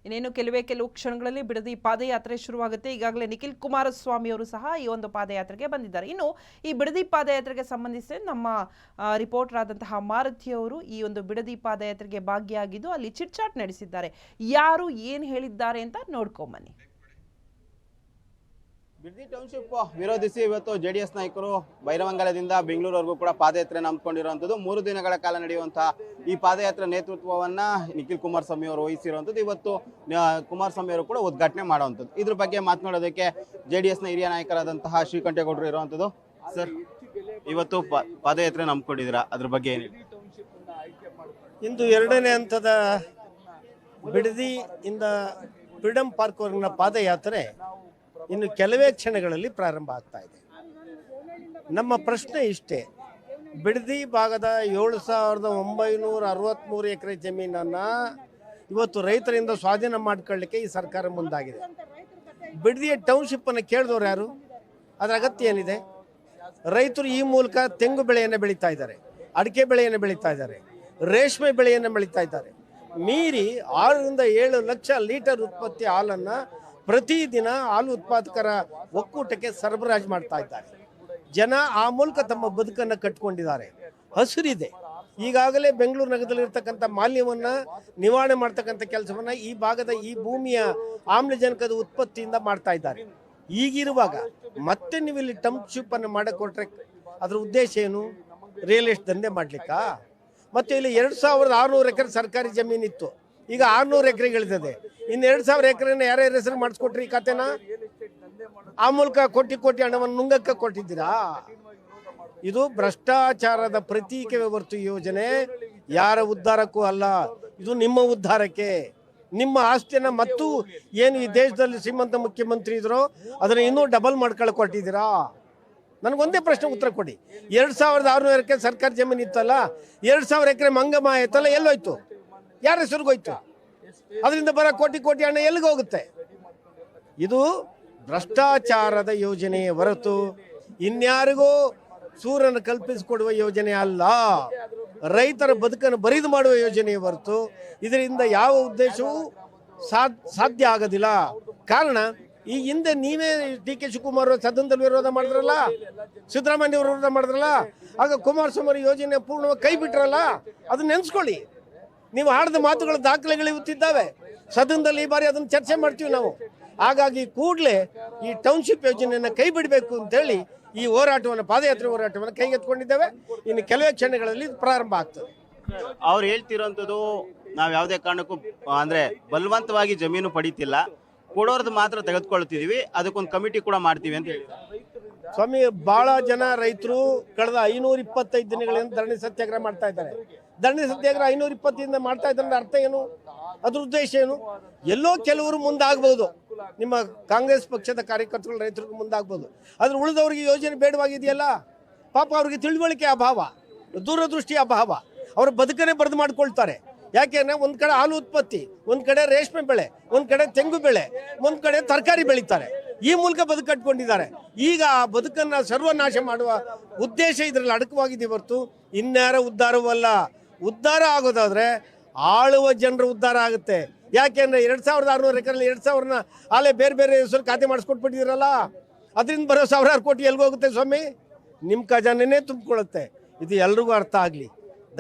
ಇನ್ನೇನು ಕೆಲವು ಕ್ಷಣಗಳಲ್ಲಿ ಬಿಡದಿ ಪಾದಯಾತ್ರೆ ಶುರುವಾಗುತ್ತೆ. ಈಗಾಗಲೇ ನಿಖಿಲ್ ಕುಮಾರಸ್ವಾಮಿ ಅವರು ಸಹ ಈ ಒಂದು ಪಾದಯಾತ್ರೆಗೆ ಬಂದಿದ್ದಾರೆ. ಇನ್ನು ಈ ಬಿಡದಿ ಪಾದಯಾತ್ರೆಗೆ ಸಂಬಂಧಿಸಿ ನಮ್ಮ ರಿಪೋರ್ಟರ್ ಆದಂತಹ ಮಾರುತಿ ಅವರು ಈ ಒಂದು ಬಿಡದಿ ಪಾದಯಾತ್ರೆಗೆ ಭಾಗಿಯಾಗಿದ್ದು ಅಲ್ಲಿ ಚಿಟ್ಚಾಟ್ ನಡೆಸಿದ್ದಾರೆ. ಯಾರು ಏನು ಹೇಳಿದ್ದಾರೆ ಅಂತ ನೋಡ್ಕೊಂಬನ್ನಿ. ಬಿಡದಿ ಟೌನ್ಶಿಪ್ ವಿರೋಧಿಸಿ ಇವತ್ತು ಜೆಡಿಎಸ್ ನಾಯಕರು ಬೈರಮಂಗಲದಿಂದ ಬೆಂಗಳೂರುವರೆಗೂ ಕೂಡ ಪಾದಯಾತ್ರೆ ಹಮ್ಮಿಕೊಂಡಿರುವಂಥದ್ದು. 3 ದಿನಗಳ ಕಾಲ ನಡೆಯುವಂತಹ ಈ ಪಾದಯಾತ್ರೆ ನೇತೃತ್ವವನ್ನ ನಿಖಿಲ್ ಕುಮಾರಸ್ವಾಮಿ ಅವರು ವಹಿಸಿರುವಂಥದ್ದು. ಇವತ್ತು ಕುಮಾರಸ್ವಾಮಿ ಅವರು ಕೂಡ ಉದ್ಘಾಟನೆ ಮಾಡುವಂಥದ್ದು. ಇದ್ರ ಬಗ್ಗೆ ಮಾತನಾಡೋದಕ್ಕೆ ಜೆಡಿಎಸ್ ನ ಹಿರಿಯ ನಾಯಕರಾದಂತಹ ಶ್ರೀಕಂಠೇಗೌಡರು ಇರುವಂಥದ್ದು. ಸರ್, ಇವತ್ತು ಪಾದಯಾತ್ರೆ ಹಮ್ಮಿಕೊಂಡಿದ್ದೀರಾ, ಅದ್ರ ಬಗ್ಗೆ ಏನಿದೆ? ಇಂದು 2ನೇ ಹಂತದ ಬಿಡದಿಯಿಂದ ಫ್ರೀಡಂ ಪಾರ್ಕ್ ವರೆಗಿನ ಪಾದಯಾತ್ರೆ ಇನ್ನು ಕೆಲವೇ ಕ್ಷಣಗಳಲ್ಲಿ ಪ್ರಾರಂಭ ಆಗ್ತಾ ಇದೆ. ನಮ್ಮ ಪ್ರಶ್ನೆ ಇಷ್ಟೇ, ಬಿಡದಿ ಭಾಗದ 7,963 ಎಕರೆ ಜಮೀನನ್ನು ಇವತ್ತು ರೈತರಿಂದ ಸ್ವಾಧೀನ ಮಾಡಿಕೊಳ್ಳಲಿಕ್ಕೆ ಈ ಸರ್ಕಾರ ಮುಂದಾಗಿದೆ. ಬಿಡದಿಯ ಟೌನ್ಶಿಪ್ಪನ್ನು ಕೇಳಿದವರು ಯಾರು? ಅದರ ಅಗತ್ಯ ಏನಿದೆ? ರೈತರು ಈ ಮೂಲಕ ತೆಂಗು ಬೆಳೆಯನ್ನು ಬೆಳೀತಾ ಇದ್ದಾರೆ, ಅಡಿಕೆ ಬೆಳೆಯನ್ನು ಬೆಳೀತಾ ಇದ್ದಾರೆ, ರೇಷ್ಮೆ ಬೆಳೆಯನ್ನು ಬೆಳೀತಾ ಇದ್ದಾರೆ. ಮೀರಿ 6 ರಿಂದ 7 ಲಕ್ಷ ಲೀಟರ್ ಉತ್ಪತ್ತಿ ಹಾಲನ್ನು ಪ್ರತಿದಿನ ಹಾಲು ಉತ್ಪಾದಕರ ಒಕ್ಕೂಟಕ್ಕೆ ಸರಬರಾಜು ಮಾಡ್ತಾ ಇದ್ದಾರೆ. ಜನ ಆ ಮೂಲಕ ತಮ್ಮ ಬದುಕನ್ನು ಕಟ್ಟಿಕೊಂಡಿದ್ದಾರೆ. ಹಸಿರಿದೆ. ಈಗಾಗಲೇ ಬೆಂಗಳೂರು ನಗರದಲ್ಲಿರ್ತಕ್ಕಂಥ ಮಾಲಿನ್ಯವನ್ನು ನಿವಾರಣೆ ಮಾಡ್ತಕ್ಕಂಥ ಕೆಲಸವನ್ನು ಈ ಭಾಗದ ಈ ಭೂಮಿಯ ಆಮ್ಲಜನಕದ ಉತ್ಪತ್ತಿಯಿಂದ ಮಾಡ್ತಾ ಇದ್ದಾರೆ. ಈಗಿರುವಾಗ ಮತ್ತೆ ನೀವು ಇಲ್ಲಿ ಟೌನ್ಶಿಪ್ಪನ್ನು ಮಾಡಕೊಟ್ರೆ ಅದರ ಉದ್ದೇಶ ಏನು? ರಿಯಲ್ ಎಸ್ಟೇಟ್ ದಂಧೆ ಮಾಡ್ಲಿಕ್ಕಾ? ಮತ್ತು ಇಲ್ಲಿ 2,600 ಎಕರೆ ಸರ್ಕಾರಿ ಜಮೀನಿತ್ತು, ಈಗ 600 ಎಕರೆಗಳಿದೆ. ಇನ್ನು 2,000 ಎಕರೆನ ಯಾರ್ಯಾರ ಹೆಸರು ಮಾಡಿಸ್ಕೊಟ್ರಿ ಈ ಖಾತೆನ? ಆ ಮೂಲಕ ಕೋಟಿ ಹಣವನ್ನು ನುಂಗಕ್ಕೆ ಕೊಟ್ಟಿದ್ದೀರಾ? ಇದು ಭ್ರಷ್ಟಾಚಾರದ ಪ್ರತೀಕವೇ ಹೊರತು ಯೋಜನೆ ಯಾರ ಉದ್ಧಾರಕ್ಕೂ ಅಲ್ಲ. ಇದು ನಿಮ್ಮ ಉದ್ಧಾರಕ್ಕೆ, ನಿಮ್ಮ ಆಸ್ತಿಯನ್ನು ಮತ್ತು ಏನು ಈ ದೇಶದಲ್ಲಿ ಶ್ರೀಮಂತ ಮುಖ್ಯಮಂತ್ರಿ ಇದ್ರೋ ಅದನ್ನು ಇನ್ನೂ ಡಬಲ್ ಮಾಡ್ಕೊಳ್ಳಿ ಕೊಟ್ಟಿದ್ದೀರಾ? ನನಗೊಂದೇ ಪ್ರಶ್ನೆ ಉತ್ತರ ಕೊಡಿ. 2,600 ಎಕರೆ ಸರ್ಕಾರಿ ಜಮೀನು ಇತ್ತಲ್ಲ, 2,000 ಎಕರೆ ಮಂಗಮ ಆಯ್ತಲ್ಲ, ಎಲ್ಲೋಯ್ತು? ಯಾರ ಹೆಸರಿಗೋಯ್ತು? ಅದರಿಂದ ಬರೋ ಕೋಟಿ ಹಣ ಎಲ್ಲಿಗೆ ಹೋಗುತ್ತೆ? ಇದು ಭ್ರಷ್ಟಾಚಾರದ ಯೋಜನೆಯೇ ಹೊರತು ಇನ್ಯಾರಿಗೂ ಸೂರನ್ನು ಕಲ್ಪಿಸಿಕೊಡುವ ಯೋಜನೆ ಅಲ್ಲ. ರೈತರ ಬದುಕನ್ನು ಬರಿದು ಮಾಡುವ ಯೋಜನೆಯೇ ಹೊರತು ಇದರಿಂದ ಯಾವ ಉದ್ದೇಶವೂ ಸಾಧ್ಯ ಆಗೋದಿಲ್ಲ. ಕಾರಣ, ಈ ಹಿಂದೆ ನೀವೇ ಡಿ.ಕೆ. ಶಿವಕುಮಾರ್ ಸದನದಲ್ಲಿ ವಿರೋಧ ಮಾಡಿದ್ರಲ್ಲ, ಸಿದ್ದರಾಮಯ್ಯ ವಿರೋಧ ಮಾಡಿದ್ರಲ್ಲ, ಆಗ ಕುಮಾರಸ್ವಾಮಿ ಯೋಜನೆ ಪೂರ್ಣವಾಗಿ ಕೈ ಬಿಟ್ರಲ್ಲ. ಅದನ್ನ ನೆನೆಸ್ಕೊಳ್ಳಿ. ನೀವು ಆಡಿದ ಮಾತುಗಳ ದಾಖಲೆಗಳು ಇವತ್ತಿದ್ದಾವೆ. ಸದನದಲ್ಲಿ ಈ ಬಾರಿ ಅದನ್ನು ಚರ್ಚೆ ಮಾಡ್ತೀವಿ ನಾವು. ಹಾಗಾಗಿ ಕೂಡಲೇ ಈ ಟೌನ್ಶಿಪ್ ಯೋಜನೆಯನ್ನು ಕೈ ಬಿಡಬೇಕು ಅಂತೇಳಿ ಈ ಹೋರಾಟವನ್ನು, ಪಾದಯಾತ್ರೆ ಹೋರಾಟವನ್ನು ಕೈಗೆತ್ತಿಕೊಂಡಿದ್ದೇವೆ. ಇನ್ನು ಕೆಲವೇ ಕ್ಷಣಗಳಲ್ಲಿ ಪ್ರಾರಂಭ ಆಗ್ತದೆ. ಅವ್ರು ಹೇಳ್ತಿರೋಂಥದ್ದು, ನಾವು ಯಾವುದೇ ಕಾರಣಕ್ಕೂ ಅಂದ್ರೆ ಬಲವಂತವಾಗಿ ಜಮೀನು ಪಡೀತಿಲ್ಲ, ಕೊಡೋರ್ದು ಮಾತ್ರ ತೆಗೆದುಕೊಳ್ತಿದೀವಿ, ಅದಕ್ಕೊಂದು ಕಮಿಟಿ ಕೂಡ ಮಾಡ್ತೀವಿ ಅಂತ ಹೇಳಿ. ಸ್ವಾಮಿ, ಬಹಳ ಜನ ರೈತರು ಕಳೆದ 525 ದಿನಗಳಿಂದ ಧರಣಿ ಸತ್ಯಾಗ್ರಹ ಮಾಡ್ತಾ ಇದ್ದಾರೆ. ಧರಣಿ ಸತ್ಯಾಗ್ರಹ 520 ದಿನದಿಂದ ಮಾಡ್ತಾ ಇದ್ದಾರೆ. ಅರ್ಥ ಏನು? ಅದ್ರ ಉದ್ದೇಶ ಏನು? ಎಲ್ಲೋ ಕೆಲವರು ಮುಂದಾಗ್ಬೋದು, ನಿಮ್ಮ ಕಾಂಗ್ರೆಸ್ ಪಕ್ಷದ ಕಾರ್ಯಕರ್ತರು ರೈತರಿಗೆ ಮುಂದಾಗ್ಬೋದು. ಆದ್ರೆ ಉಳಿದವ್ರಿಗೆ ಯೋಜನೆ ಬೇಡವಾಗಿದೆಯಲ್ಲ, ಪಾಪ ಅವ್ರಿಗೆ ತಿಳುವಳಿಕೆ ಅಭಾವ, ದೂರದೃಷ್ಟಿ ಅಭಾವ, ಅವ್ರ ಬದುಕನ್ನೇ ಬರೆದು ಮಾಡ್ಕೊಳ್ತಾರೆ. ಯಾಕೆಂದ್ರೆ ಒಂದ್ ಕಡೆ ಹಾಲು ಉತ್ಪತ್ತಿ, ಒಂದ್ ಕಡೆ ರೇಷ್ಮೆ ಬೆಳೆ, ಒಂದ್ ಕಡೆ ತೆಂಗು ಬೆಳೆ, ಒಂದ್ ಕಡೆ ತರಕಾರಿ ಬೆಳೀತಾರೆ. ಈ ಮೂಲಕ ಬದುಕು ಕಟ್ಕೊಂಡಿದ್ದಾರೆ. ಈಗ ಆ ಬದುಕನ್ನ ಸರ್ವನಾಶ ಮಾಡುವ ಉದ್ದೇಶ ಇದರಲ್ಲಿ ಅಡಕವಾಗಿದೆ ಹೊರತು ಇನ್ಯಾರ ಉದ್ಧಾರವಲ್ಲ. ಉದ್ಧಾರ ಆಗೋದಾದ್ರೆ ಆಳುವ ಜನರ ಉದ್ಧಾರ ಆಗುತ್ತೆ. ಯಾಕೆಂದ್ರೆ 2,600 ಎಕರೆಯಲ್ಲಿ 2,000ನ ಆಲೆ ಬೇರೆ ಬೇರೆ ಹೆಸರು ಖಾತೆ ಮಾಡಿಸ್ಕೊಟ್ಬಿಟ್ಟಿದ್ದೀರಲ್ಲ, ಅದರಿಂದ ಬರೋ 1,000 ಕೋಟಿ ಎಲ್ಗೋಗುತ್ತೆ ಸ್ವಾಮಿ? ನಿಮ್ಮ ಖಜಾನೆನೇ ತುಂಬಿಕೊಳ್ಳುತ್ತೆ. ಇದು ಎಲ್ರಿಗೂ ಅರ್ಥ ಆಗಲಿ.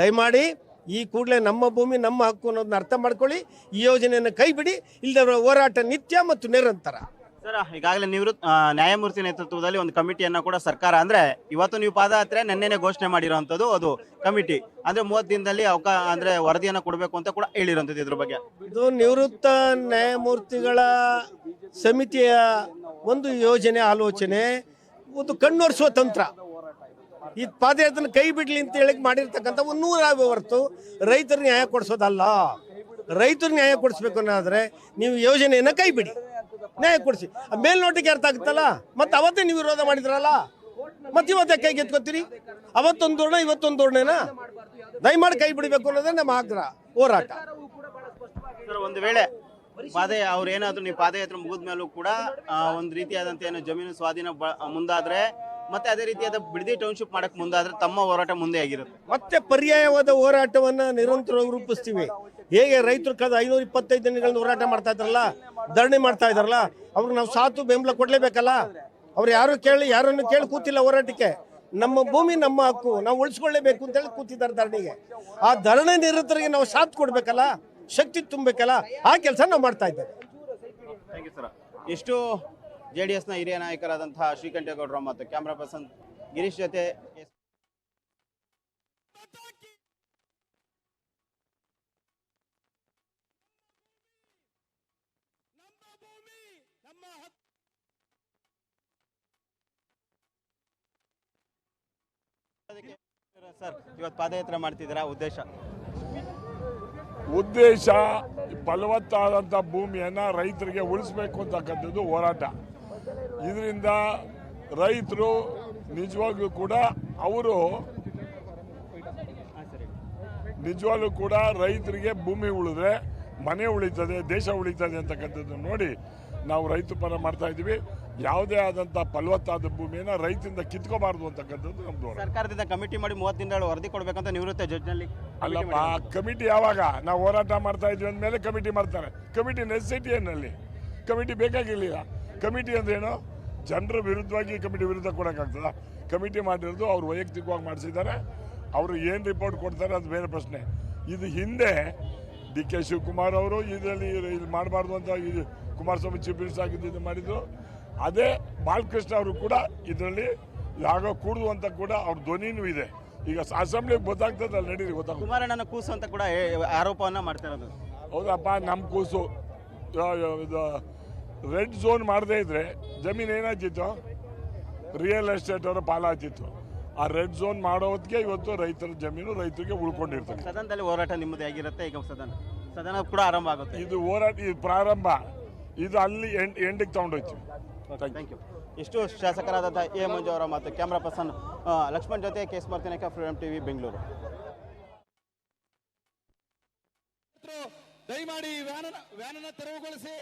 ದಯಮಾಡಿ ಈ ಕೂಡಲೇ ನಮ್ಮ ಭೂಮಿ ನಮ್ಮ ಹಕ್ಕು ಅನ್ನೋದನ್ನ ಅರ್ಥ ಮಾಡ್ಕೊಳ್ಳಿ. ಈ ಯೋಜನೆಯನ್ನು ಕೈ ಬಿಡಿ. ಇಲ್ಲದ ಹೋರಾಟ ನಿತ್ಯ ಮತ್ತು ನಿರಂತರ. ಸರ್, ಈಗಾಗಲೇ ನಿವೃತ್ತ ನ್ಯಾಯಮೂರ್ತಿ ನೇತೃತ್ವದಲ್ಲಿ ಒಂದು ಕಮಿಟಿಯನ್ನು ಕೂಡ ಸರ್ಕಾರ, ಅಂದ್ರೆ ಇವತ್ತು ನೀವು ಪಾದಯಾತ್ರೆ ನೆನ್ನೆನೆ ಘೋಷಣೆ ಮಾಡಿರುವಂಥದ್ದು, ಅದು ಕಮಿಟಿ ಅಂದ್ರೆ 30 ದಿನದಲ್ಲಿ ಅಂದ್ರೆ ವರದಿಯನ್ನು ಕೊಡಬೇಕು ಅಂತ ಕೂಡ ಹೇಳಿರುವಂಥದ್ದು. ಇದ್ರ ಬಗ್ಗೆ ಇದು ನಿವೃತ್ತ ನ್ಯಾಯಮೂರ್ತಿಗಳ ಸಮಿತಿಯ ಒಂದು ಯೋಜನೆ, ಆಲೋಚನೆ, ಒಂದು ಕಣ್ಣೊರೆಸುವ ತಂತ್ರ. ಈ ಪಾದಯಾತ್ರೆ ಕೈ ಬಿಡ್ಲಿ ಅಂತ ಹೇಳಿ ಮಾಡಿರ್ತಕ್ಕಂಥ 100 ಹೊರತು ರೈತರಿಗೆ ನ್ಯಾಯ ಕೊಡಿಸೋದಲ್ಲ. ರೈತರಿಗೆ ನ್ಯಾಯ ಕೊಡಿಸ್ಬೇಕು ಅನ್ನೋದಾದ್ರೆ ನೀವು ಯೋಜನೆಯನ್ನು ಕೈ ಬಿಡಿ, ನ್ಯಾಯ ಕೊಡಿಸಿ. ಮೇಲ್ನೋಟಿಗೆ ಅರ್ಥ ಆಗುತ್ತಲ್ಲ. ಮತ್ತೆ ಅವತ್ತೇ ನೀವು ವಿರೋಧ ಮಾಡಿದ್ರಲ್ಲ, ಮತ್ತೆ ಇವತ್ತೇ ಕೈಗೆ ಎತ್ಕೋತೀರಿ? ಅವತ್ತೊಂದು ಧೋರಣೆ, ಇವತ್ತೊಂದು ಧೋರಣೆನಾ? ದಯಮಾಡಿ ಕೈ ಬಿಡಬೇಕು ಅನ್ನೋದೇ ನಮ್ಮ ಆಗ್ರಹ, ಹೋರಾಟ. ಒಂದು ವೇಳೆ ಅವ್ರು ಏನಾದ್ರು ನೀವು ಪಾದಯಾತ್ರೆ ಮುಗಿದ ಮೇಲೂ ಕೂಡ ಒಂದು ರೀತಿಯಾದಂತ ಏನು ಜಮೀನು ಸ್ವಾಧೀನ ಮುಂದಾದ್ರೆ, ಮತ್ತೆ ಅದೇ ರೀತಿಯಾದ ಬಿಡದಿ ಟೌನ್ಶಿಪ್ ಮಾಡಕ್ ಮುಂದಾದ್ರೆ ತಮ್ಮ ಹೋರಾಟ ಮುಂದೆ ಆಗಿರುತ್ತೆ. ಮತ್ತೆ ಪರ್ಯಾಯವಾದ ಹೋರಾಟವನ್ನ ನಿರಂತರವಾಗಿ ರೂಪಿಸ್ತೀವಿ. ಹೇಗೆ ರೈತರು ಕಳೆದ 525 ದಿನಗಳಿಂದ ಹೋರಾಟ ಮಾಡ್ತಾ ಇದ್ರಲ್ಲ, ಧರಣಿ ಮಾಡ್ತಾ ಇದ್ದಾರಲ್ಲ, ಅವ್ರಿಗೆ ನಾವು ಸಾಥು ಬೆಂಬಲ ಕೊಡಲೇಬೇಕಲ್ಲ. ಅವ್ರು ಯಾರನ್ನು ಕೇಳಿ ಕೂತಿಲ್ಲ ಹೋರಾಟಕ್ಕೆ. ನಮ್ಮ ಭೂಮಿ ನಮ್ಮ ಹಕ್ಕು, ನಾವು ಉಳಿಸ್ಕೊಳ್ಳೇಬೇಕು ಅಂತೇಳಿ ಕೂತಿದ್ದಾರೆ ಧರಣಿಗೆ. ಆ ಧರಣಿ ನಿರತರಿಗೆ ನಾವು ಸಾಥ್ ಕೊಡಬೇಕಲ್ಲ, ಶಕ್ತಿ ತುಂಬಬೇಕಲ್ಲ, ಆ ಕೆಲಸ ನಾವು ಮಾಡ್ತಾ ಇದ್ದೇವೆ. Thank you sir. ಇಷ್ಟು JDSನ ಹಿರಿಯ ನಾಯಕರಾದಂತಹ ಶ್ರೀಕಂಠೇಗೌಡರು ಮತ್ತು ಕ್ಯಾಮ್ರಾ ಪರ್ಸನ್ ಗಿರೀಶ್ ಜೊತೆ ಸರ್, ಇವತ್ತು ಪಾದಯಾತ್ರೆ ಮಾಡ್ತಿದ್ದೀರಾ, ಉದ್ದೇಶ ಫಲವತ್ತಾದಂಥ ಭೂಮಿಯನ್ನು ರೈತರಿಗೆ ಉಳಿಸ್ಬೇಕು ಅಂತಕ್ಕಂಥದ್ದು ಹೋರಾಟ. ಇದರಿಂದ ರೈತರು ನಿಜವಾಗ್ಲೂ ಕೂಡ ರೈತರಿಗೆ ಭೂಮಿ ಉಳಿದ್ರೆ ಮನೆ ಉಳಿತದೆ, ದೇಶ ಉಳಿತದೆ ಅಂತಕ್ಕಂಥದ್ದು ನೋಡಿ ನಾವು ರೈತ ಪರ ಮಾಡ್ತಾ ಇದ್ದೀವಿ. ಯಾವುದೇ ಆದಂಥ ಫಲವತ್ತಾದ ಭೂಮಿಯನ್ನು ರೈತರಿಂದ ಕಿತ್ಕೋಬಾರ್ದು ಅಂತಕ್ಕಂಥದ್ದು ನಮ್ದು. ಸರ್ಕಾರದಿಂದ ಕಮಿಟಿ ಮಾಡಿ 30 ದಿನಗಳು ವರದಿ ಕೊಡಬೇಕಂತ ನಿವೃತ್ತ ಜಡ್ಜ್ನಲ್ಲಿ ಅಲ್ಲಪ್ಪ, ಕಮಿಟಿ ಯಾವಾಗ ನಾವು ಹೋರಾಟ ಮಾಡ್ತಾ ಇದ್ವಿ ಅಂದಮೇಲೆ ಕಮಿಟಿ ಮಾಡ್ತಾರೆ. ಕಮಿಟಿ ನೆಸೆಸಿಟಿ ಏನಲ್ಲಿ? ಕಮಿಟಿ ಬೇಕಾಗಿರಲಿಲ್ಲ. ಕಮಿಟಿ ಅಂದ್ರೇನು? ಜನರ ವಿರುದ್ಧವಾಗಿ ಕಮಿಟಿ ವಿರುದ್ಧ ಕೊಡೋಕ್ಕಾಗ್ತದ? ಕಮಿಟಿ ಮಾಡಿರೋದು ಅವ್ರು ವೈಯಕ್ತಿಕವಾಗಿ ಮಾಡಿಸಿದ್ದಾರೆ. ಅವರು ಏನು ರಿಪೋರ್ಟ್ ಕೊಡ್ತಾರೆ ಅದು ಬೇರೆ ಪ್ರಶ್ನೆ. ಇದು ಹಿಂದೆ DK ಶಿವಕುಮಾರ್ ಅವರು ಇದರಲ್ಲಿ ಮಾಡಬಾರ್ದು ಅಂತ ಕುಮಾರಸ್ವಾಮಿ ಚೀಫ್ ಮಿನಿಸ್ಟರ್ ಆಗಿದ್ದು ಮಾಡಿದ್ರು. ಅದೇ ಬಾಲಕೃಷ್ಣ ಅವರು ಕೂಡ ಇದರಲ್ಲಿ ಯಾಗೋ ಕೂಡುದು ಅಂತ ಕೂಡ ಅವ್ರ ಧ್ವನಿನೂ ಇದೆ. ಈಗ ಅಸೆಂಬ್ಲಿಗೆ ಗೊತ್ತಾಗ್ತದೆ, ಅಲ್ಲಿ ನಡೀರಿ ಗೊತ್ತಾಗ್ತದೆ. ಕುಮಾರಣ್ಣನ ಕೂಸು ಅಂತ ಕೂಡ ಆರೋಪವನ್ನು ಮಾಡ್ತಾ ಇರೋದು. ಹೌದಪ್ಪ, ನಮ್ಮ ಕೂಸು ಇದು ರೆಡ್ ಝೋನ್ ಮಾಡದೇ ಇದ್ರೆ ಜಮೀನು ಏನಾಗ್ತಿತ್ತು? ರಿಯಲ್ ಎಸ್ಟೇಟ್ ಅವರ ಪಾಲಾಗ್ತಿತ್ತು. ಆ ರೆಡ್ ಝೋನ್ ಮಾಡೋ ಹೊತ್ತಿಗೆ ಇವತ್ತು ರೈತರ ಜಮೀನು ರೈತರಿಗೆ ಉಳ್ಕೊಂಡಿರ್ತದೆ. ಸದನದಲ್ಲಿ ಹೋರಾಟ ನಿಮ್ಮದೇ ಆಗಿರುತ್ತೆ. ಈಗ ಸದನ ಕೂಡ ಆರಂಭ ಆಗುತ್ತೆ. ಇದು ಹೋರಾಟ, ಇದು ಪ್ರಾರಂಭ, ಇದು ಅಲ್ಲಿ ಎಂಡಿಗೆ ತಗೊಂಡೋಯ್ತೀವಿ. Thank you. ಇಷ್ಟು ಶಾಸಕರಾದಂಥ ಎ ಮಂಜು ಅವರ ಮತ್ತು ಕ್ಯಾಮ್ರಾ ಪರ್ಸನ್ ಲಕ್ಷ್ಮಣ್ ಜೊತೆ ಕೇಸ್ ಮಾಡ್ತೇನೆ, ಫ್ರೀಡಮ್ ಟಿವಿ ಬೆಂಗಳೂರು. ದಯಮಾಡಿ ವ್ಯಾನನ್ನ ತೆರವುಗೊಳಿಸಿ.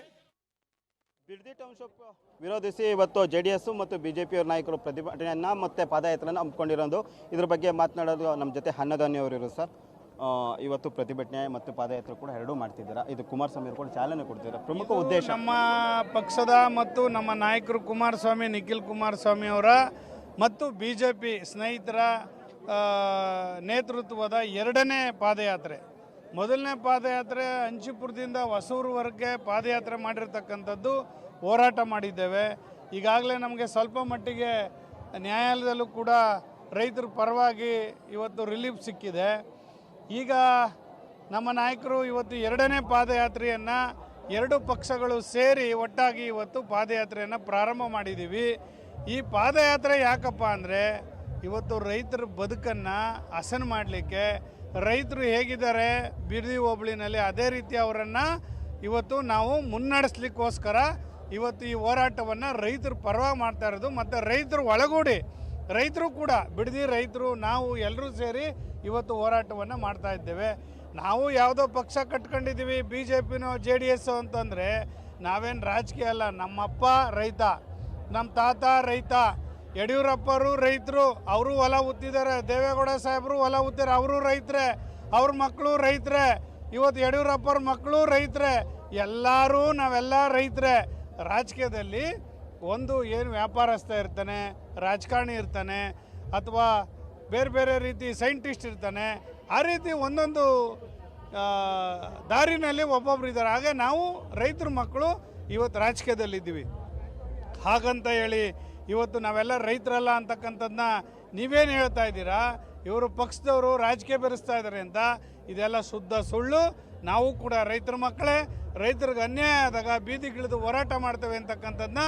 ಬಿಡದಿ ಟೌನ್ಶಿಪ್ ವಿರೋಧಿಸಿ ಇವತ್ತು JDS ಮತ್ತು BJP ನಾಯಕರು ಪ್ರತಿಭಟನೆಯನ್ನು ಮತ್ತು ಪಾದಯಾತ್ರೆಯನ್ನು ಹಮ್ಮಿಕೊಂಡಿರೋದು. ಇದ್ರ ಬಗ್ಗೆ ಮಾತನಾಡೋದು ನಮ್ಮ ಜೊತೆ ಅನ್ನದಾನಿ ಅವರು ಸರ್. ಇವತ್ತು ಪ್ರತಿಭಟನೆ ಮತ್ತು ಪಾದಯಾತ್ರೆ ಕೂಡ ಎರಡೂ ಮಾಡ್ತಿದ್ದೀರಾ. ಇದು ಕುಮಾರಸ್ವಾಮಿ ಅವರು ಕೂಡ ಚಾಲನೆ ಕೊಡ್ತಿದ್ದಾರೆ. ಪ್ರಮುಖ ಉದ್ದೇಶ ನಮ್ಮ ಪಕ್ಷದ ಮತ್ತು ನಮ್ಮ ನಾಯಕರು ಕುಮಾರಸ್ವಾಮಿ, ನಿಖಿಲ್ ಕುಮಾರಸ್ವಾಮಿ ಅವರ ಮತ್ತು BJP ಸ್ನೇಹಿತರ ನೇತೃತ್ವದ ಎರಡನೇ ಪಾದಯಾತ್ರೆ. ಮೊದಲನೇ ಪಾದಯಾತ್ರೆ ಅಂಚಿಪುರದಿಂದ ಹೊಸೂರುವರೆಗೆ ಪಾದಯಾತ್ರೆ ಮಾಡಿರ್ತಕ್ಕಂಥದ್ದು ಹೋರಾಟ ಮಾಡಿದ್ದೇವೆ. ಈಗಾಗಲೇ ನಮಗೆ ಸ್ವಲ್ಪ ಮಟ್ಟಿಗೆ ನ್ಯಾಯಾಲಯದಲ್ಲೂ ಕೂಡ ರೈತರ ಪರವಾಗಿ ಇವತ್ತು ರಿಲೀಫ್ ಸಿಕ್ಕಿದೆ. ಈಗ ನಮ್ಮ ನಾಯಕರು ಇವತ್ತು ಎರಡನೇ ಪಾದಯಾತ್ರೆಯನ್ನು ಎರಡು ಪಕ್ಷಗಳು ಸೇರಿ ಒಟ್ಟಾಗಿ ಇವತ್ತು ಪಾದಯಾತ್ರೆಯನ್ನು ಪ್ರಾರಂಭ ಮಾಡಿದ್ದೀವಿ. ಈ ಪಾದಯಾತ್ರೆ ಯಾಕಪ್ಪ ಅಂದರೆ ಇವತ್ತು ರೈತರ ಬದುಕನ್ನು ಹಸನು ಮಾಡಲಿಕ್ಕೆ, ರೈತರು ಹೇಗಿದ್ದಾರೆ ಬಿಡದಿ ಹೋಬಳಿನಲ್ಲಿ ಅದೇ ರೀತಿ ಅವರನ್ನು ಇವತ್ತು ನಾವು ಮುನ್ನಡೆಸಲಿಕ್ಕೋಸ್ಕರ ಇವತ್ತು ಈ ಹೋರಾಟವನ್ನು ರೈತರ ಪರವಾಗಿ ಮಾಡ್ತಾ ಇರೋದು. ಮತ್ತು ರೈತರು ಒಳಗೂಡಿ, ರೈತರು ಕೂಡ ಬಿಡದಿ ರೈತರು ನಾವು ಎಲ್ಲರೂ ಸೇರಿ ಇವತ್ತು ಹೋರಾಟವನ್ನು ಮಾಡ್ತಾ ಇದ್ದೇವೆ. ನಾವು ಯಾವುದೋ ಪಕ್ಷ ಕಟ್ಕೊಂಡಿದ್ದೀವಿ, BJPನೋ JDS ಅಂತಂದರೆ ನಾವೇನು ರಾಜಕೀಯ ಅಲ್ಲ. ನಮ್ಮಪ್ಪ ರೈತ, ನಮ್ಮ ತಾತ ರೈತ, ಯಡಿಯೂರಪ್ಪರು ರೈತರು, ಅವರು ಹೊಲ ಉತ್ತಿದ್ದಾರೆ. ದೇವೇಗೌಡ ಸಾಹೇಬರು ಹೊಲ ಉತ್ತಿದ್ದಾರೆ, ಅವರು ರೈತರೇ. ಅವ್ರ ಮಕ್ಕಳು ರೈತರೇ. ಇವತ್ತು ಯಡಿಯೂರಪ್ಪರ ಮಕ್ಕಳು ರೈತರೇ. ಎಲ್ಲರೂ ನಾವೆಲ್ಲ ರೈತರೇ. ರಾಜಕೀಯದಲ್ಲಿ ಒಂದು ಏನು ವ್ಯಾಪಾರಸ್ಥ ಇರ್ತಾನೆ, ರಾಜಕಾರಣಿ ಇರ್ತಾನೆ, ಅಥವಾ ಬೇರೆ ಬೇರೆ ರೀತಿ ಸೈಂಟಿಸ್ಟ್ ಇರ್ತಾನೆ. ಆ ರೀತಿ ಒಂದೊಂದು ದಾರಿನಲ್ಲಿ ಒಬ್ಬೊಬ್ರು ಇದ್ದಾರೆ. ಹಾಗೆ ನಾವು ರೈತರ ಮಕ್ಕಳು ಇವತ್ತು ರಾಜಕೀಯದಲ್ಲಿದ್ದೀವಿ. ಹಾಗಂತ ಹೇಳಿ ಇವತ್ತು ನಾವೆಲ್ಲ ರೈತರಲ್ಲ ಅಂತಕ್ಕಂಥದ್ದನ್ನ ನೀವೇನು ಹೇಳ್ತಾ ಇದ್ದೀರಾ? ಇವರು ಪಕ್ಷದವರು ರಾಜಕೀಯ ಬೆರೆಸ್ತಾ ಇದ್ದಾರೆ ಅಂತ. ಇದೆಲ್ಲ ಶುದ್ಧ ಸುಳ್ಳು. ನಾವು ಕೂಡ ರೈತರ ಮಕ್ಕಳೇ. ರೈತರಿಗೆ ಅನ್ಯಾಯ ಆದಾಗ ಬೀದಿಗಿಳಿದು ಹೋರಾಟ ಮಾಡ್ತೇವೆ ಅಂತಕ್ಕಂಥದ್ದನ್ನ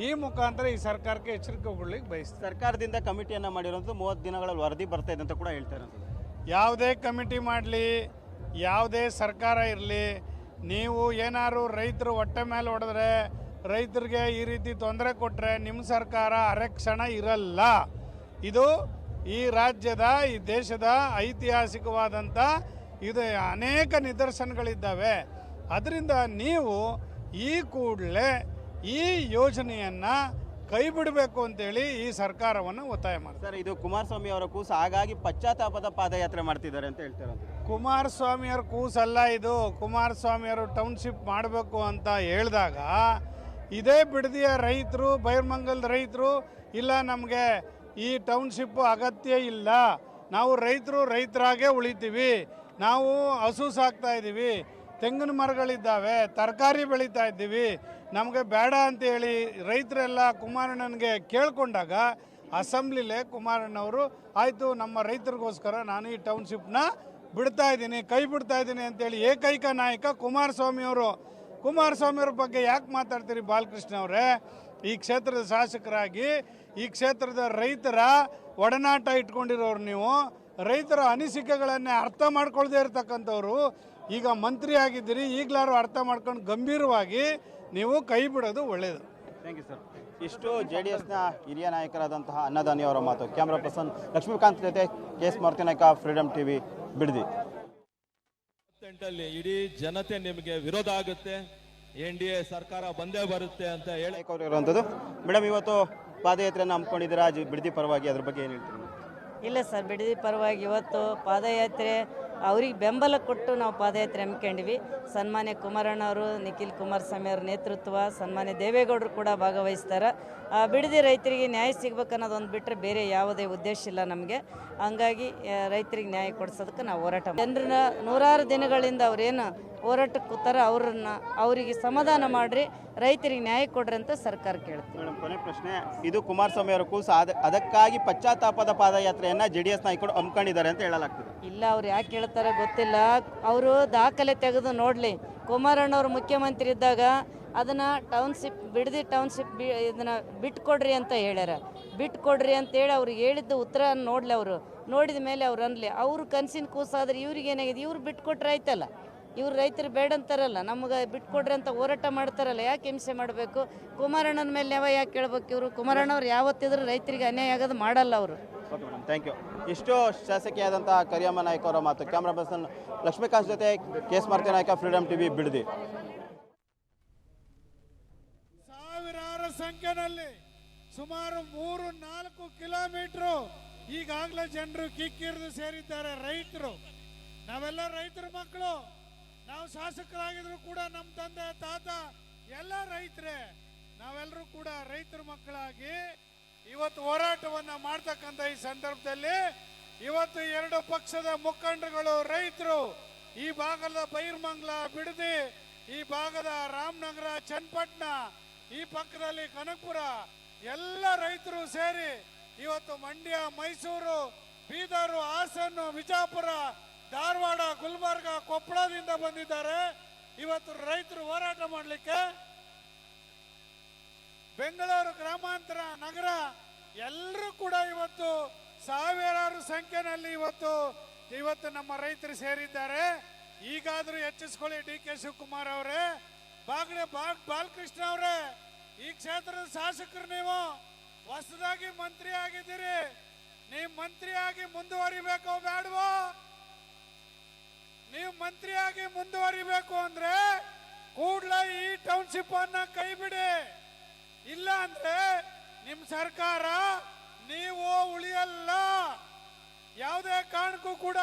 ಈ ಮುಖಾಂತರ ಈ ಸರ್ಕಾರಕ್ಕೆ ಎಚ್ಚರಿಕೆ ಕೊಡ್ಲಿಕ್ಕೆ ಬಯಸ್ತಾರೆ. ಸರ್ಕಾರದಿಂದ ಕಮಿಟಿಯನ್ನು ಮಾಡಿರೋದು 30 ದಿನಗಳಲ್ಲಿ ವರದಿ ಬರ್ತಾ ಇದೆ ಅಂತ ಕೂಡ ಹೇಳ್ತಾರೆ. ಯಾವುದೇ ಕಮಿಟಿ ಮಾಡಲಿ, ಯಾವುದೇ ಸರ್ಕಾರ ಇರಲಿ, ನೀವು ಏನಾದ್ರು ರೈತರು ಹೊಟ್ಟೆ ಮೇಲೆ ಹೊಡೆದ್ರೆ, ರೈತರಿಗೆ ಈ ರೀತಿ ತೊಂದರೆ ಕೊಟ್ಟರೆ ನಿಮ್ಮ ಸರ್ಕಾರ ಅರೆಕ್ಷಣ ಇರಲ್ಲ. ಇದು ಈ ರಾಜ್ಯದ, ಈ ದೇಶದ ಐತಿಹಾಸಿಕವಾದಂಥ ಇದು ಅನೇಕ ನಿದರ್ಶನಗಳಿದ್ದಾವೆ. ಅದರಿಂದ ನೀವು ಈ ಕೂಡಲೇ ಈ ಯೋಜನೆಯನ್ನು ಕೈ ಬಿಡಬೇಕು ಅಂತೇಳಿ ಈ ಸರ್ಕಾರವನ್ನು ಒತ್ತಾಯ ಮಾಡ್ತಾರೆ. ಸರ್, ಇದು ಕುಮಾರಸ್ವಾಮಿ ಅವರ ಕೂಸು, ಹಾಗಾಗಿ ಪಶ್ಚಾತ್ತಾಪದ ಪಾದಯಾತ್ರೆ ಮಾಡ್ತಿದ್ದಾರೆ ಅಂತ ಹೇಳ್ತಾರೆ. ಕುಮಾರಸ್ವಾಮಿಯವ್ರ ಕೂಸಲ್ಲ ಇದು. ಕುಮಾರಸ್ವಾಮಿಯವರು ಟೌನ್ಶಿಪ್ ಮಾಡಬೇಕು ಅಂತ ಹೇಳಿದಾಗ ಇದೇ ಬಿಡದಿಯ ರೈತರು, ಬೈರ್ಮಂಗಲದ ರೈತರು, ಇಲ್ಲ ನಮಗೆ ಈ ಟೌನ್ಶಿಪ್ಪು ಅಗತ್ಯ ಇಲ್ಲ, ನಾವು ರೈತರಾಗೇ ಉಳಿತೀವಿ, ನಾವು ಹಸು ಸಾಕ್ತಾ ಇದ್ದೀವಿ, ತೆಂಗಿನ ಮರಗಳಿದ್ದಾವೆ, ತರಕಾರಿ ಬೆಳೀತಾ ಇದ್ದೀವಿ, ನಮಗೆ ಬೇಡ ಅಂತೇಳಿ ರೈತರೆಲ್ಲ ಕುಮಾರಣ್ಣನಿಗೆ ಕೇಳ್ಕೊಂಡಾಗ ಅಸೆಂಬ್ಲಿಲೇ ಕುಮಾರಣ್ಣವರು ಆಯಿತು ನಮ್ಮ ರೈತರಿಗೋಸ್ಕರ ನಾನು ಈ ಟೌನ್ಶಿಪ್ನ ಬಿಡ್ತಾ ಇದ್ದೀನಿ, ಕೈ ಬಿಡ್ತಾ ಇದ್ದೀನಿ ಅಂತೇಳಿ ಏಕೈಕ ನಾಯಕ ಕುಮಾರಸ್ವಾಮಿಯವರು. ಕುಮಾರಸ್ವಾಮಿಯವ್ರ ಬಗ್ಗೆ ಯಾಕೆ ಮಾತಾಡ್ತೀರಿ ಬಾಲಕೃಷ್ಣ ಅವರೇ? ಈ ಕ್ಷೇತ್ರದ ಶಾಸಕರಾಗಿ ಈ ಕ್ಷೇತ್ರದ ರೈತರ ಒಡನಾಟ ಇಟ್ಕೊಂಡಿರೋರು ನೀವು, ರೈತರ ಅನಿಸಿಕೆಗಳನ್ನೇ ಅರ್ಥ ಮಾಡ್ಕೊಳ್ದೇ ಇರತಕ್ಕಂಥವ್ರು. ಈಗ ಮಂತ್ರಿ ಆಗಿದ್ದೀರಿ, ಈಗಲಾರು ಅರ್ಥ ಮಾಡ್ಕೊಂಡು ಗಂಭೀರವಾಗಿ ನೀವು ಕೈ ಬಿಡೋದು ಒಳ್ಳೆಯದು. Thank you sir. ಇಷ್ಟು JDSನ ಹಿರಿಯ ನಾಯಕರಾದಂತಹ ಅನ್ನದಾನಿ ಅವರ ಮಾತು. ಕ್ಯಾಮ್ರಾ ಪರ್ಸನ್ ಲಕ್ಷ್ಮೀಕಾಂತ್ ಜೊತೆ KS Maruti Naik, freedom TV, Bidadi. ಇಡೀ ಜನತೆ ನಿಮಗೆ ವಿರೋಧ ಆಗುತ್ತೆ, NDA ಸರ್ಕಾರ ಬಂದೇ ಬರುತ್ತೆ ಅಂತ ಹೇಳಿ ಅವರು ಇರುವಂಥದ್ದು. ಮೇಡಮ್, ಇವತ್ತು ಪಾದಯಾತ್ರೆಯನ್ನು ಹಮ್ಮಿಕೊಂಡಿದ್ದೀರಾ ಬಿಡದಿ ಪರವಾಗಿ, ಅದ್ರ ಬಗ್ಗೆ ಏನು ಹೇಳ್ತೀರಿ? ಇಲ್ಲ ಸರ್, ಬಿಡದಿ ಪರವಾಗಿ ಇವತ್ತು ಪಾದಯಾತ್ರೆ ಅವ್ರಿಗೆ ಬೆಂಬಲ ಕೊಟ್ಟು ನಾವು ಪಾದಯಾತ್ರೆ ಹಮ್ಮಿಕೊಂಡಿವಿ. ಸನ್ಮಾನ್ಯ ಕುಮಾರಣ್ಣವರು, ನಿಖಿಲ್ ಕುಮಾರಸ್ವಾಮಿ ಅವ್ರ ನೇತೃತ್ವ, ಸನ್ಮಾನ್ಯ ದೇವೇಗೌಡರು ಕೂಡ ಭಾಗವಹಿಸ್ತಾರೆ. ಬಿಡದಿ ರೈತರಿಗೆ ನ್ಯಾಯ ಸಿಗ್ಬೇಕು ಅನ್ನೋದೊಂದು ಬಿಟ್ಟರೆ ಬೇರೆ ಯಾವುದೇ ಉದ್ದೇಶ ಇಲ್ಲ ನಮಗೆ. ಹಂಗಾಗಿ ರೈತರಿಗೆ ನ್ಯಾಯ ಕೊಡಿಸೋದಕ್ಕೆ ನಾವು ಹೋರಾಟ ಜನರನ್ನ ನೂರಾರು ದಿನಗಳಿಂದ ಅವ್ರೇನು ಹೋರಾಟಕ್ಕೆ ಕೂತಾರ ಅವರಿಗೆ ಸಮಾಧಾನ ಮಾಡಿರಿ, ರೈತರಿಗೆ ನ್ಯಾಯ ಕೊಡ್ರಿ ಅಂತ ಸರ್ಕಾರ ಕೇಳ್ತೀವಿ. ಮೇಡಮ್, ಕೊನೆ ಪ್ರಶ್ನೆ, ಇದು ಕುಮಾರಸ್ವಾಮಿ ಅವರ ಕೂಸು, ಅದಕ್ಕಾಗಿ ಪಶ್ಚಾತ್ತಾಪದ ಪಾದಯಾತ್ರೆಯನ್ನು JDS ನಾಯಕರು ಹಮ್ಮಿಕೊಂಡಿದ್ದಾರೆ ಅಂತ ಹೇಳಲಾಗ್ತದೆ. ಇಲ್ಲ, ಅವ್ರು ಯಾಕೆ ಹೇಳ್ತಾರೆ ಗೊತ್ತಿಲ್ಲ. ಅವರು ದಾಖಲೆ ತೆಗೆದು ನೋಡಲಿ. ಕುಮಾರಣ್ಣವ್ರು ಮುಖ್ಯಮಂತ್ರಿ ಇದ್ದಾಗ ಅದನ್ನು ಬಿಡದಿ ಟೌನ್ಶಿಪ್ ಇದನ್ನು ಬಿಟ್ಕೊಡ್ರಿ ಅಂತ ಹೇಳ್ಯಾರ. ಬಿಟ್ಕೊಡ್ರಿ ಅಂತೇಳಿ ಅವ್ರಿಗೆ ಹೇಳಿದ್ದು ಉತ್ತರ ನೋಡಲಿ. ಅವರು ನೋಡಿದ ಮೇಲೆ ಅವ್ರು ಅನ್ಲಿ, ಅವ್ರು ಕನಸಿನ ಕೂಸಾದ್ರೆ ಇವ್ರಿಗೆ ಏನಾಗಿದೆ, ಇವ್ರು ಬಿಟ್ಕೊಟ್ರೆ ಆಯ್ತಲ್ಲ. ಇವ್ರು ರೈತರು ಬೇಡ ಅಂತಾರಲ್ಲ, ನಮ್ಗೆ ಬಿಟ್ಕೊಡ್ರಿ ಅಂತ ಹೋರಾಟ ಮಾಡ್ತಾರಲ್ಲ, ಯಾಕೆ ಹಿಂಸೆ ಮಾಡಬೇಕು? ಕುಮಾರಣ್ಣನ ಮೇಲೆ ಯಾವ ಯಾಕೆ ಕೇಳ್ಬೇಕು ಇವರು? ಕುಮಾರಣ್ಣವ್ರು ಯಾವತ್ತಿದ್ರು ರೈತರಿಗೆ ಅನ್ಯಾಯ ಆಗೋದು ಮಾಡಲ್ಲ ಅವರು. Okay madam, thank you. ಇಷ್ಟು ಶಾಸಕಿಯಾದಂತಹ ಕರಿಯಮ್ಮ ನಾಯ್ಕ ಅವರ ಮಾತು. ಕ್ಯಾಮ್ರಾ ಪರ್ಸನ್ ಲಕ್ಷ್ಮೀಕಾಂತ್ ಜೊತೆ KS Maruti Naik, freedom TV, Bidadi. ಸಾವಿರಾರು ಸಂಖ್ಯೆಯಲ್ಲಿ ಸುಮಾರು 3-4 ಕಿಲೋಮೀಟರ್ ಈಗಾಗಲೇ ಜನರು ಕಿಕ್ಕಿರಿದು ಸೇರಿದ್ದಾರೆ. ರೈತರು, ನಾವೆಲ್ಲ ರೈತರ ಮಕ್ಕಳು. ನಾವು ಶಾಸಕರಾಗಿದ್ರು ಕೂಡ ನಮ್ಮ ತಂದೆ ತಾತ ಎಲ್ಲ ರೈತರೇ. ನಾವೆಲ್ಲರೂ ಕೂಡ ರೈತರ ಮಕ್ಕಳಾಗಿ ಇವತ್ತು ಹೋರಾಟವನ್ನ ಮಾಡ್ತಕ್ಕಂಥ ಈ ಸಂದರ್ಭದಲ್ಲಿ ಇವತ್ತು 2 ಪಕ್ಷದ ಮುಖಂಡರುಗಳು, ರೈತರು, ಈ ಭಾಗದ ಬೈರ್ಮಂಗ್ಲ, ಬಿಡದಿ, ಈ ಭಾಗದ ರಾಮನಗರ, ಚನ್ನಪಟ್ಟಣ, ಈ ಪಕ್ಕದಲ್ಲಿ ಕನಕಪುರ, ಎಲ್ಲ ರೈತರು ಸೇರಿ ಇವತ್ತು ಮಂಡ್ಯ, ಮೈಸೂರು, ಬೀದರು, ಹಾಸನ, ವಿಜಯಪುರ, ಧಾರವಾಡ, ಗುಲ್ಬರ್ಗ, ಕೊಪ್ಪಳದಿಂದ ಬಂದಿದ್ದಾರೆ. ಇವತ್ತು ರೈತರು ಹೋರಾಟ ಮಾಡಲಿಕ್ಕೆ ಬೆಂಗಳೂರು ಗ್ರಾಮಾಂತರ ನಗರ ಎಲ್ಲರೂ ಕೂಡ ಇವತ್ತು ಸಾವಿರಾರು ಸಂಖ್ಯೆಯಲ್ಲಿ ಇವತ್ತು ನಮ್ಮ ರೈತರು ಸೇರಿದ್ದಾರೆ. ಈಗಾದರೂ ಹೆಚ್ಚಿಸ್ಕೊಳ್ಳಿ DK ಶಿವಕುಮಾರ್ ಅವರೇ, ಬಾಲಕೃಷ್ಣ ಅವರೇ, ಈ ಕ್ಷೇತ್ರದ ಶಾಸಕರು, ನೀವು ಹೊಸದಾಗಿ ಮಂತ್ರಿ ಆಗಿದ್ದೀರಿ. ನೀವು ಮಂತ್ರಿಯಾಗಿ ಮುಂದುವರಿಬೇಕು ಬೇಡವೋ? ನೀವು ಮಂತ್ರಿಯಾಗಿ ಮುಂದುವರಿಬೇಕು ಅಂದ್ರೆ ಕೂಡಲೇ ಈ ಟೌನ್ಶಿಪ್ ಅನ್ನ ಕೈ ಬಿಡಿ. ಇಲ್ಲ ಅಂದ್ರೆ ನಿಮ್ ಸರ್ಕಾರ ನೀವು ಉಳಿಯಲ್ಲ. ಯಾವುದೇ ಕಾರಣಕ್ಕೂ ಕೂಡ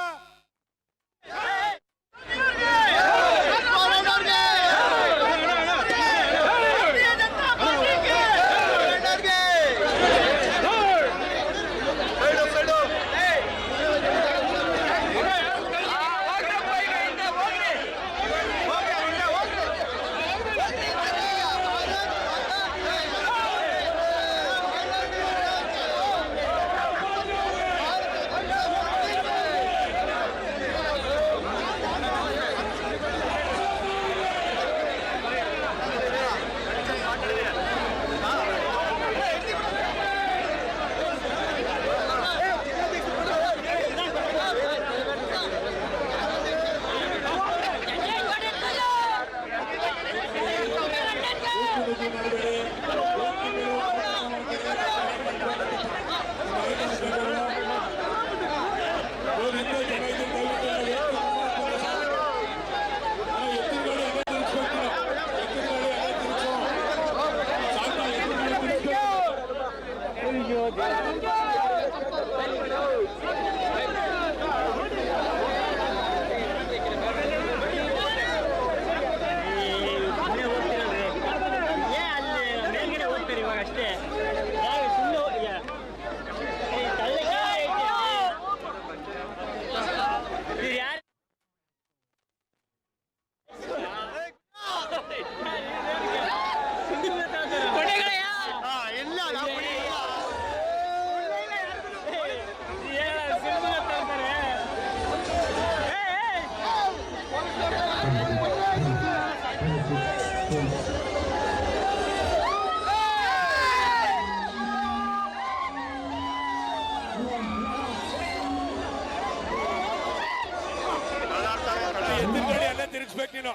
ಎತ್ತಿನ ಗಾಡಿ ಅಲ್ಲೇ ತಿರುಗಿಸ್ಬೇಕು ನೀನು,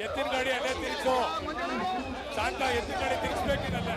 ಎತ್ತಿನ ಗಾಡಿ ಅಲ್ಲೇ ತಿರುಗಿಸು ಶಾಂತ, ಎತ್ತಿನ ಗಾಡಿ ತಿರುಗಿಸ್ಬೇಕು ನೀನಲ್ಲೇ.